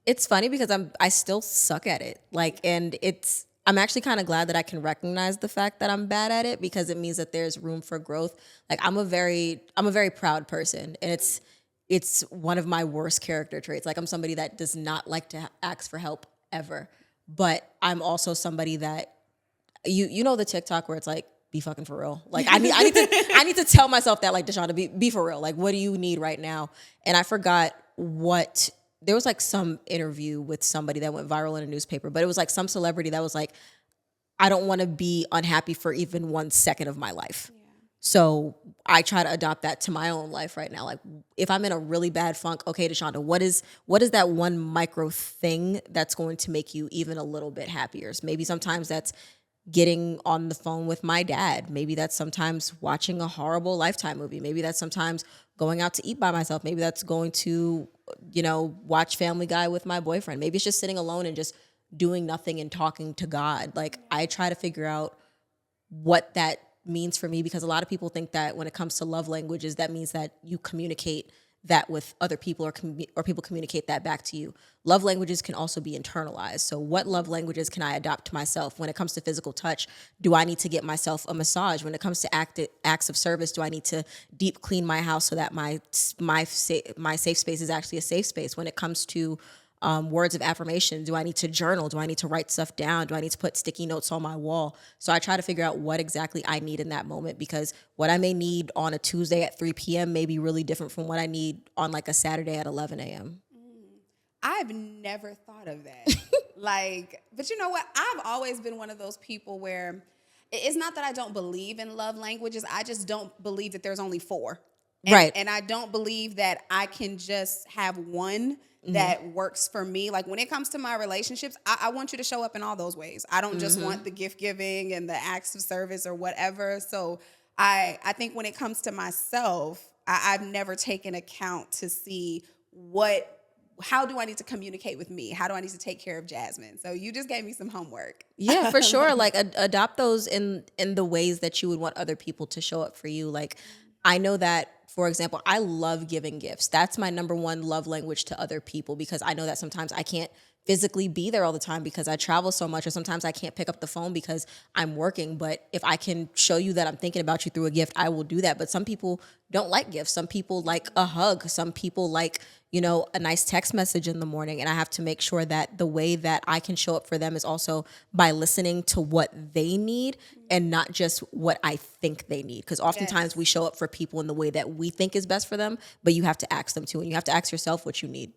It's funny because I still suck at it. Like, and I'm actually kind of glad that I can recognize the fact that I'm bad at it because it means that there's room for growth. Like I'm a very proud person, and it's one of my worst character traits. Like I'm somebody that does not like to ask for help ever. But I'm also somebody that you know the TikTok where it's like, be fucking for real. Like I need to tell myself that, like, Deshaunda, be for real. Like, what do you need right now? And I forgot what there was, like some interview with somebody that went viral in a newspaper, but it was like some celebrity that was like, I don't want to be unhappy for even 1 second of my life. Yeah. So I try to adopt that to my own life right now. Like if I'm in a really bad funk, okay, Deshaunda, what is that one micro thing that's going to make you even a little bit happier? Maybe sometimes that's getting on the phone with my dad. Maybe that's sometimes watching a horrible Lifetime movie. Maybe that's sometimes going out to eat by myself. Maybe that's going to, watch Family Guy with my boyfriend. Maybe it's just sitting alone and just doing nothing and talking to God. Like I try to figure out what that means for me because a lot of people think that when it comes to love languages, that means that you communicate that with other people or people communicate that back to you. Love languages can also be internalized. So what love languages can I adopt to myself? When it comes to physical touch, do I need to get myself a massage? When it comes to acts of service, do I need to deep clean my house so that my safe space is actually a safe space? When it comes to words of affirmation, do I need to journal? Do I need to write stuff down? Do I need to put sticky notes on my wall? So I try to figure out what exactly I need in that moment because what I may need on a Tuesday at 3 p.m. may be really different from what I need on like a Saturday at 11 a.m. I've never thought of that. But you know what? I've always been one of those people where it's not that I don't believe in love languages. I just don't believe that there's only 4. Right. And I don't believe that I can just have one that works for me. Like when it comes to my relationships, I want you to show up in all those ways. I don't just want the gift giving and the acts of service or whatever. So I think when it comes to myself, I've never taken account to see how do I need to communicate with me? How do I need to take care of Jasmine? So you just gave me some homework. Yeah, for sure. Like adopt those in the ways that you would want other people to show up for you. Like I know that, for example, I love giving gifts. That's my number one love language to other people because I know that sometimes I can't physically be there all the time because I travel so much, or sometimes I can't pick up the phone because I'm working. But if I can show you that I'm thinking about you through a gift, I will do that. But some people don't like gifts. Some people like a hug. Some people like, a nice text message in the morning. And I have to make sure that the way that I can show up for them is also by listening to what they need and not just what I think they need. Because oftentimes we show up for people in the way that we think is best for them, but you have to ask them to, and you have to ask yourself what you need.